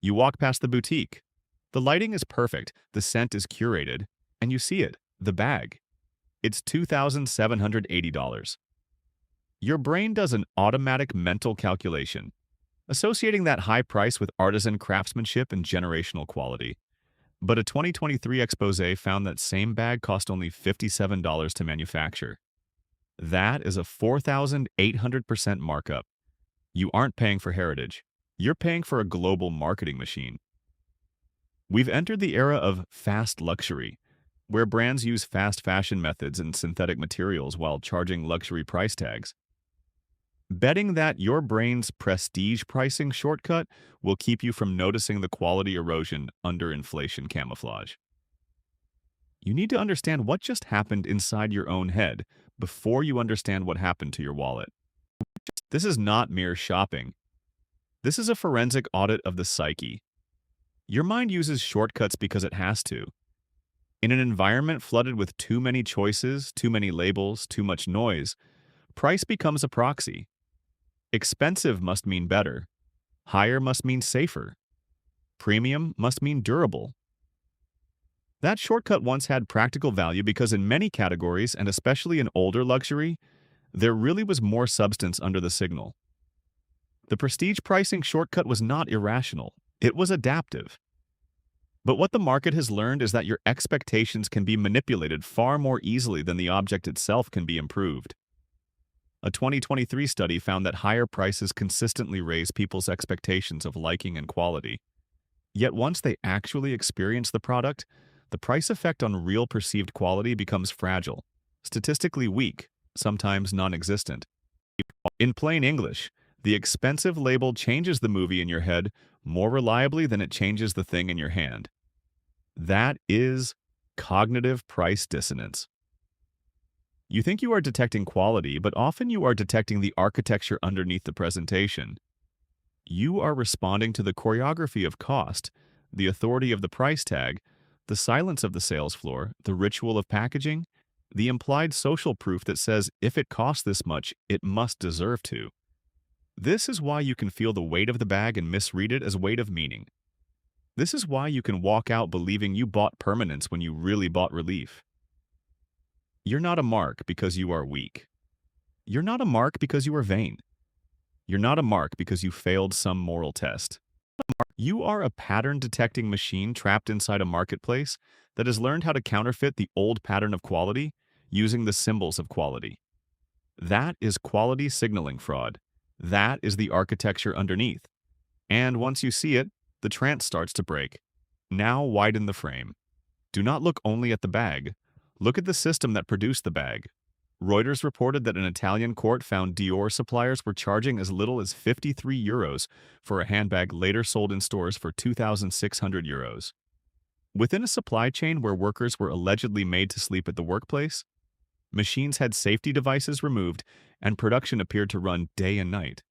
You walk past the boutique. The lighting is perfect, the scent is curated, and you see it, the bag. It's $2,780. Your brain does an automatic mental calculation, associating that high price with artisan craftsmanship and generational quality. But a 2023 expose found that same bag cost only $57 to manufacture. That is a 4,800% markup. You aren't paying for heritage. You're paying for a global marketing machine. We've entered the era of fast luxury, where brands use fast fashion methods and synthetic materials while charging luxury price tags. Betting that your brain's prestige pricing shortcut will keep you from noticing the quality erosion under inflation camouflage. You need to understand what just happened inside your own head before you understand what happened to your wallet. This is not mere shopping. This is a forensic audit of the psyche. Your mind uses shortcuts because it has to. In an environment flooded with too many choices, too many labels, too much noise, price becomes a proxy. Expensive must mean better. Higher must mean safer. Premium must mean durable. That shortcut once had practical value because in many categories, and especially in older luxury, there really was more substance under the signal. The prestige pricing shortcut was not irrational. It was adaptive. But what the market has learned is that your expectations can be manipulated far more easily than the object itself can be improved. A 2023 study found that higher prices consistently raise people's expectations of liking and quality. Yet once they actually experience the product, the price effect on real perceived quality becomes fragile, statistically weak, sometimes non-existent. In plain English, the expensive label changes the movie in your head more reliably than it changes the thing in your hand. That is cognitive price dissonance. You think you are detecting quality, but often you are detecting the architecture underneath the presentation. You are responding to the choreography of cost, the authority of the price tag, the silence of the sales floor, the ritual of packaging, the implied social proof that says if it costs this much, it must deserve to. This is why you can feel the weight of the bag and misread it as weight of meaning. This is why you can walk out believing you bought permanence when you really bought relief. You're not a mark because you are weak. You're not a mark because you are vain. You're not a mark because you failed some moral test. You are a pattern-detecting machine trapped inside a marketplace that has learned how to counterfeit the old pattern of quality using the symbols of quality. That is quality signaling fraud. That is the architecture underneath. And once you see it, the trance starts to break. Now widen the frame. Do not look only at the bag. Look at the system that produced the bag. Reuters reported that an Italian court found Dior suppliers were charging as little as €53 for a handbag later sold in stores for €2,600. Within a supply chain where workers were allegedly made to sleep at the workplace, machines had safety devices removed and production appeared to run day and night.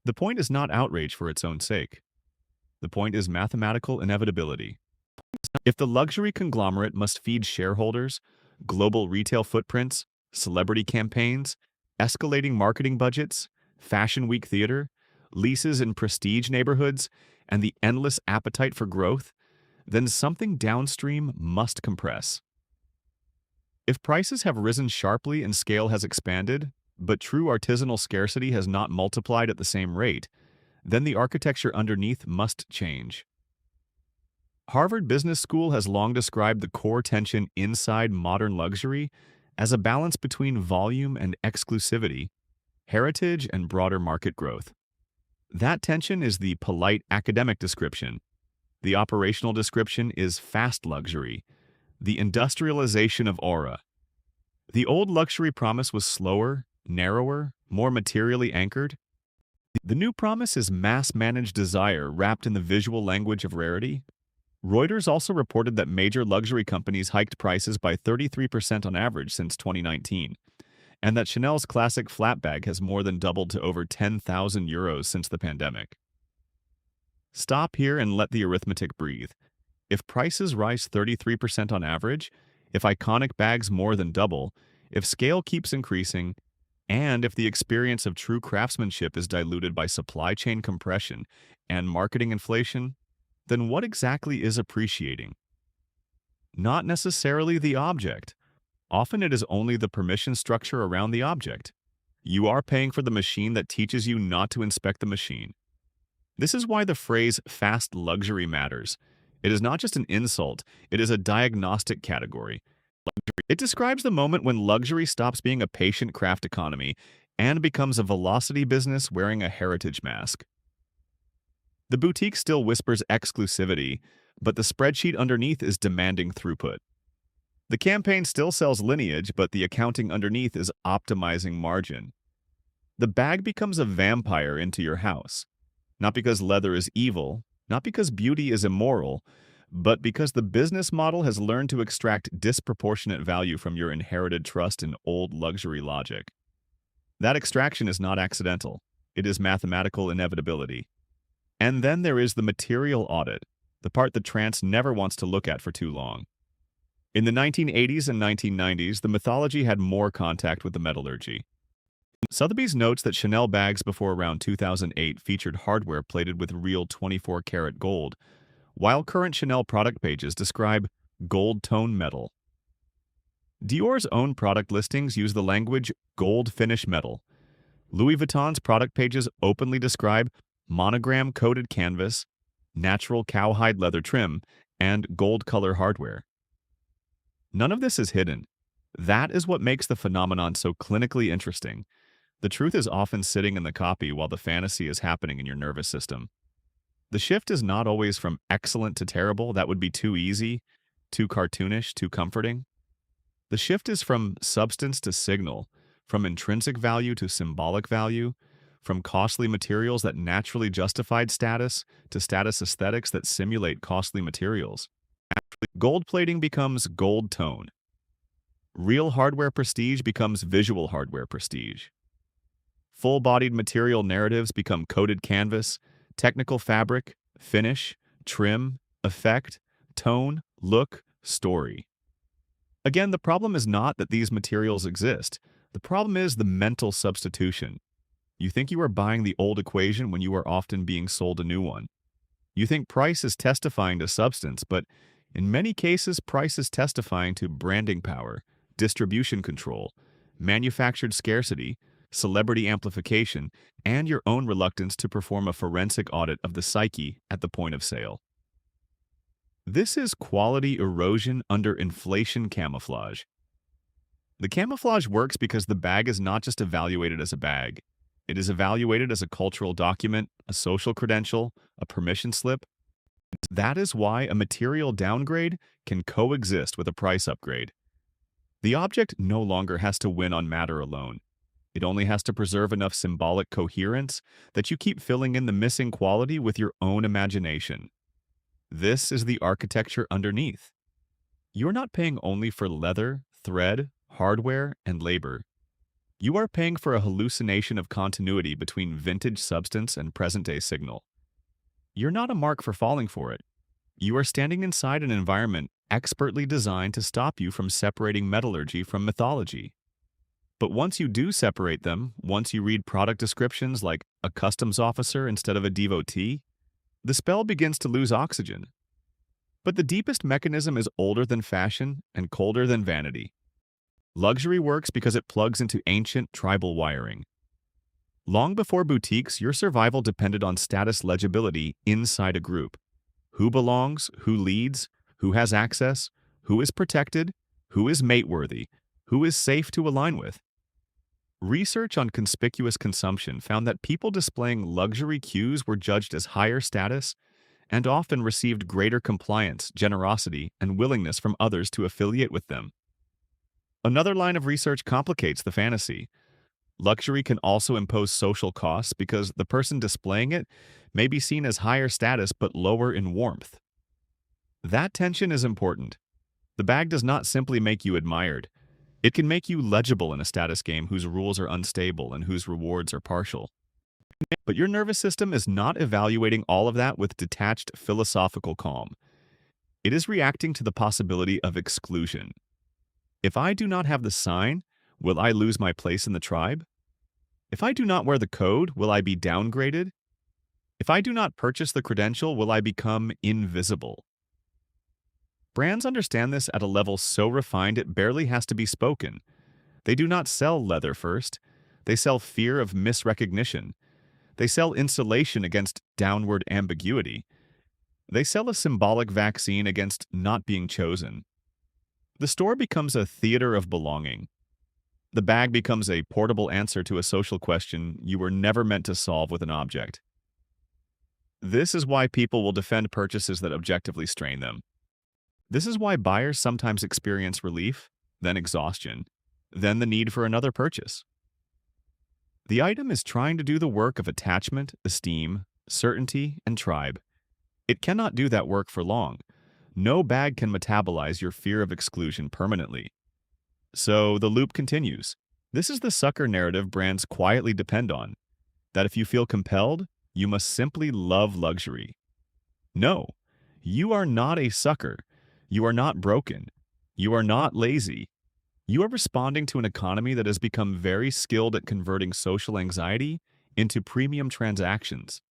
The point is not outrage for its own sake. The point is mathematical inevitability. If the luxury conglomerate must feed shareholders, global retail footprints, celebrity campaigns, escalating marketing budgets, fashion week theater, leases in prestige neighborhoods, and the endless appetite for growth, then something downstream must compress. If prices have risen sharply and scale has expanded, but true artisanal scarcity has not multiplied at the same rate, then the architecture underneath must change. Harvard Business School has long described the core tension inside modern luxury as a balance between volume and exclusivity, heritage and broader market growth. That tension is the polite academic description. The operational description is fast luxury, the industrialization of aura. The old luxury promise was slower, narrower, more materially anchored. The new promise is mass-managed desire wrapped in the visual language of rarity. Reuters also reported that major luxury companies hiked prices by 33% on average since 2019, and that Chanel's classic flat bag has more than doubled to over €10,000 since the pandemic. Stop here and let the arithmetic breathe. If prices rise 33% on average, if iconic bags more than double, if scale keeps increasing, and if the experience of true craftsmanship is diluted by supply chain compression and marketing inflation, then what exactly is appreciating? Not necessarily the object. Often it is only the permission structure around the object. You are paying for the machine that teaches you not to inspect the machine. This is why the phrase fast luxury matters. It is not just an insult, it is a diagnostic category. It describes the moment when luxury stops being a patient craft economy and becomes a velocity business wearing a heritage mask. The boutique still whispers exclusivity, but the spreadsheet underneath is demanding throughput. The campaign still sells lineage, but the accounting underneath is optimizing margin. The bag becomes a vampire into your house. Not because leather is evil, not because beauty is immoral, but because the business model has learned to extract disproportionate value from your inherited trust in old luxury logic. That extraction is not accidental. It is mathematical inevitability. And then there is the material audit, the part that Trance never wants to look at for too long. In the 1980s and 1990s, the mythology had more contact with the metallurgy. Sotheby's notes that Chanel bags before around 2008 featured hardware plated with real 24-karat gold, while current Chanel product pages describe gold tone metal. Dior's own product listings use the language gold finish metal. Louis Vuitton's product pages openly describe monogram-coated canvas, natural cowhide leather trim, and gold color hardware. None of this is hidden. That is what makes the phenomenon so clinically interesting. The truth is often sitting in the copy while the fantasy is happening in your nervous system. The shift is not always from excellent to terrible. That would be too easy, too cartoonish, too comforting. The shift is from substance to signal, from intrinsic value to symbolic value, from costly materials that naturally justified status to status aesthetics that simulate costly materials. Gold plating becomes gold tone. Real hardware prestige becomes visual hardware prestige. Full-bodied material narratives become coated canvas, technical fabric, finish, trim, effect, tone, look, story. Again, the problem is not that these materials exist. The problem is the mental substitution. You think you are buying the old equation when you are often being sold a new one. You think price is testifying to substance, but in many cases, price is testifying to branding power, distribution control, manufactured scarcity, celebrity amplification, and your own reluctance to perform a forensic audit of the psyche at the point of sale. This is quality erosion under inflation camouflage. The camouflage works because the bag is not just evaluated as a bag. It is evaluated as a cultural document, a social credential, a permission slip. That is why a material downgrade can coexist with a price upgrade. The object no longer has to win on matter alone. It only has to preserve enough symbolic coherence that you keep filling in the missing quality with your own imagination. This is the architecture underneath. You're not paying only for leather, thread, hardware, and labor. You are paying for a hallucination of continuity between vintage substance and present-day signal. You're not a mark for falling for it. You are standing inside an environment expertly designed to stop you from separating metallurgy from mythology. But once you do separate them, once you read product descriptions like a customs officer instead of a devotee, the spell begins to lose oxygen. But the deepest mechanism is older than fashion and colder than vanity. Luxury works because it plugs into ancient tribal wiring. Long before boutiques, your survival depended on status legibility inside a group. Who belongs, who leads, who has access, who is protected, who is mate-worthy, who is safe to align with. Research on conspicuous consumption found that people displaying luxury cues were judged as higher status and often received greater compliance, generosity, and willingness from others to affiliate with them. Another line of research complicates the fantasy. Luxury can also impose social costs because the person displaying it may be seen as higher status but lower in warmth. That tension is important. The bag does not simply make you admired. It can make you legible in a status game whose rules are unstable and whose rewards are partial. But your nervous system is not evaluating all of that with detached philosophical calm. It is reacting to the possibility of exclusion. If I do not have the sign, will I lose my place in the tribe? If I do not wear the code, will I be downgraded? If I do not purchase the credential, will I become invisible? Brands understand this at a level so refined it barely has to be spoken. They do not sell leather first. They sell fear of misrecognition. They sell insulation against downward ambiguity. They sell a symbolic vaccine against not being chosen. The store becomes a theater of belonging. The bag becomes a portable answer to a social question you were never meant to solve with an object. This is why people will defend purchases that objectively strain them. This is why buyers sometimes experience relief, then exhaustion, then the need for another purchase. The item is trying to do the work of attachment, esteem, certainty, and tribe. It cannot do that work for long. No bag can metabolize your fear of exclusion permanently. So the loop continues. This is the sucker narrative brands quietly depend on, that if you feel compelled, you must simply love luxury. No, you are not a sucker. You are not broken. You are not lazy. You are responding to an economy that has become very skilled at converting social anxiety into premium transactions.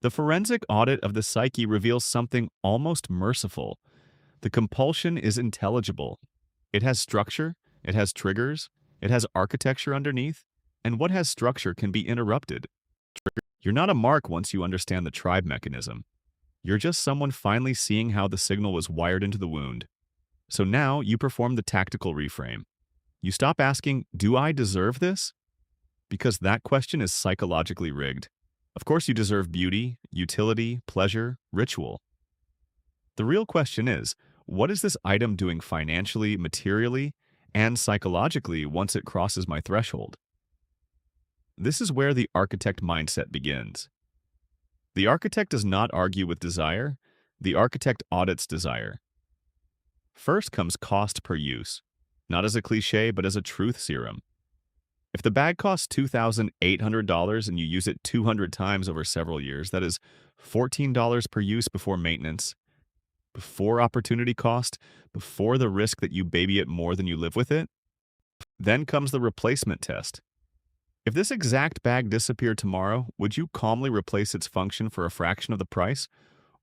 The forensic audit of the psyche reveals something almost merciful. The compulsion is intelligible. It has structure, it has triggers, it has architecture underneath, and what has structure can be interrupted. You're not a mark once you understand the tribe mechanism. You're just someone finally seeing how the signal was wired into the wound. So now you perform the tactical reframe. You stop asking, "Do I deserve this?" Because that question is psychologically rigged. Of course you deserve beauty, utility, pleasure, ritual. The real question is, what is this item doing financially, materially, and psychologically once it crosses my threshold? This is where the architect mindset begins. The architect does not argue with desire. The architect audits desire. First comes cost per use, not as a cliche, but as a truth serum. If the bag costs $2,800 and you use it 200 times over several years, that is $14 per use before maintenance, before opportunity cost, before the risk that you baby it more than you live with it. Then comes the replacement test. If this exact bag disappeared tomorrow, would you calmly replace its function for a fraction of the price?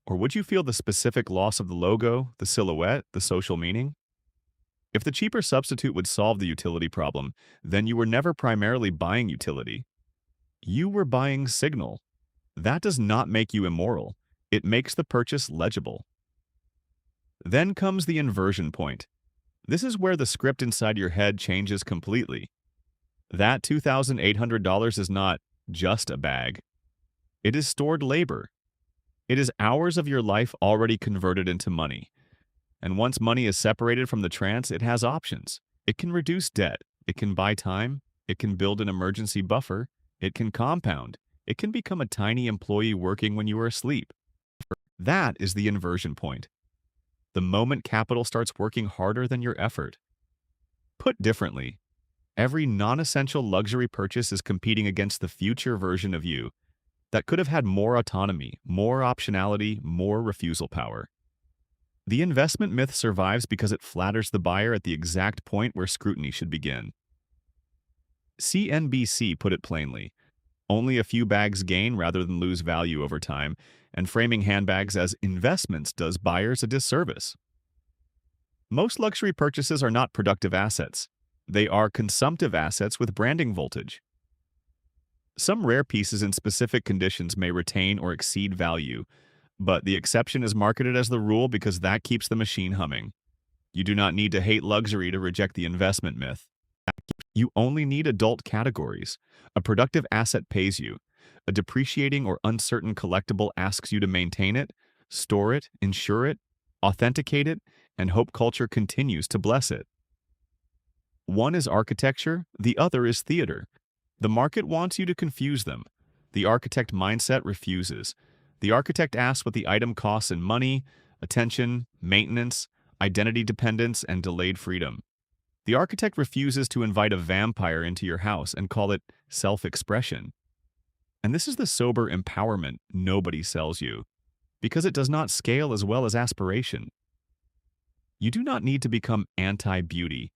Or would you feel the specific loss of the logo, the silhouette, the social meaning? If the cheaper substitute would solve the utility problem, then you were never primarily buying utility. You were buying signal. That does not make you immoral. It makes the purchase legible. Then comes the inversion point. This is where the script inside your head changes completely. That $2,800 is not just a bag. It is stored labor. It is hours of your life already converted into money. And once money is separated from the trance, it has options. It can reduce debt. It can buy time. It can build an emergency buffer. It can compound. It can become a tiny employee working when you are asleep. That is the inversion point. The moment capital starts working harder than your effort. Put differently, every non-essential luxury purchase is competing against the future version of you that could have had more autonomy, more optionality, more refusal power. The investment myth survives because it flatters the buyer at the exact point where scrutiny should begin. CNBC put it plainly, only a few bags gain rather than lose value over time, and framing handbags as investments does buyers a disservice. Most luxury purchases are not productive assets. They are consumptive assets with branding voltage. Some rare pieces in specific conditions may retain or exceed value, but the exception is marketed as the rule because that keeps the machine humming. You do not need to hate luxury to reject the investment myth. You only need adult categories. A productive asset pays you. A depreciating or uncertain collectible asks you to maintain it, store it, insure it, authenticate it, and hope culture continues to bless it. One is architecture, the other is theater. The market wants you to confuse them. The architect mindset refuses. The architect asks what the item costs in money, attention, maintenance, identity dependence, and delayed freedom. The architect refuses to invite a vampire into your house and call it self-expression. And this is the sober empowerment nobody sells you, because it does not scale as well as aspiration. You do not need to become anti-beauty.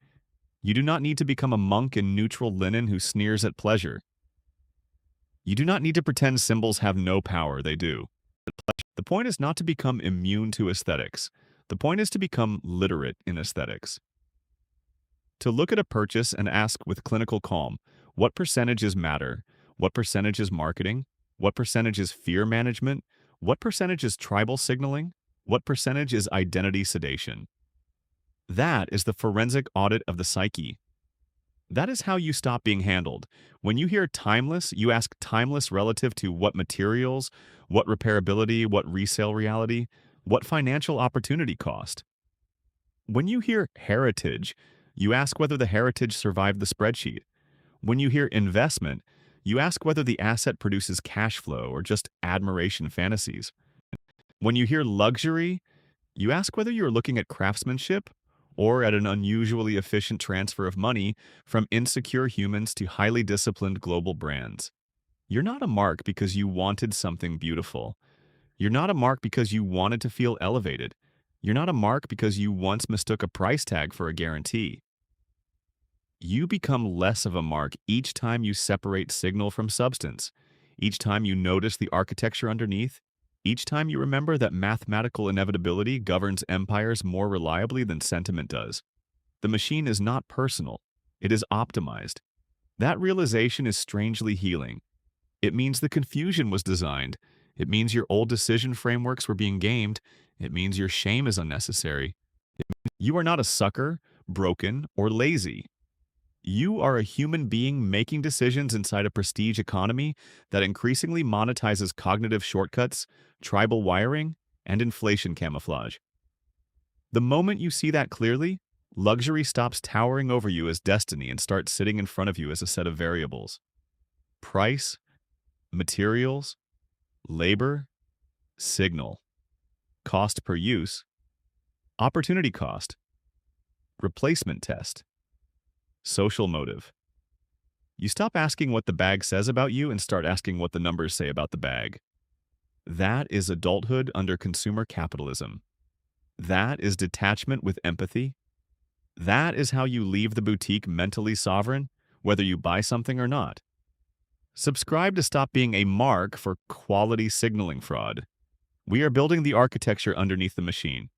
You do not need to become a monk in neutral linen who sneers at pleasure. You do not need to pretend symbols have no power, they do. The point is not to become immune to aesthetics. The point is to become literate in aesthetics. To look at a purchase and ask with clinical calm, what percentage is matter? What percentage is marketing? What percentage is fear management? What percentage is tribal signaling? What percentage is identity sedation? That is the forensic audit of the psyche. That is how you stop being handled. When you hear timeless, you ask timeless relative to what materials, what repairability, what resale reality, what financial opportunity cost. When you hear heritage, you ask whether the heritage survived the spreadsheet. When you hear investment, you ask whether the asset produces cash flow or just admiration fantasies. When you hear luxury, you ask whether you're looking at craftsmanship or at an unusually efficient transfer of money from insecure humans to highly disciplined global brands. You're not a mark because you wanted something beautiful. You're not a mark because you wanted to feel elevated. You're not a mark because you once mistook a price tag for a guarantee. You become less of a mark each time you separate signal from substance, each time you notice the architecture underneath, each time you remember that mathematical inevitability governs empires more reliably than sentiment does. The machine is not personal. It is optimized. That realization is strangely healing. It means the confusion was designed. It means your old decision frameworks were being gamed. It means your shame is unnecessary. You are not a sucker, broken, or lazy. You are a human being making decisions inside a prestige economy that increasingly monetizes cognitive shortcuts, tribal wiring, and inflation camouflage. The moment you see that clearly, luxury stops towering over you as destiny and starts sitting in front of you as a set of variables. Price, materials, labor, signal, cost per use, opportunity cost, replacement test, social motive. You stop asking what the bag says about you and start asking what the numbers say about the bag. That is adulthood under consumer capitalism. That is detachment with empathy. That is how you leave the boutique mentally sovereign, whether you buy something or not. Subscribe to stop being a mark for quality signaling fraud. We are building the architecture underneath the machine.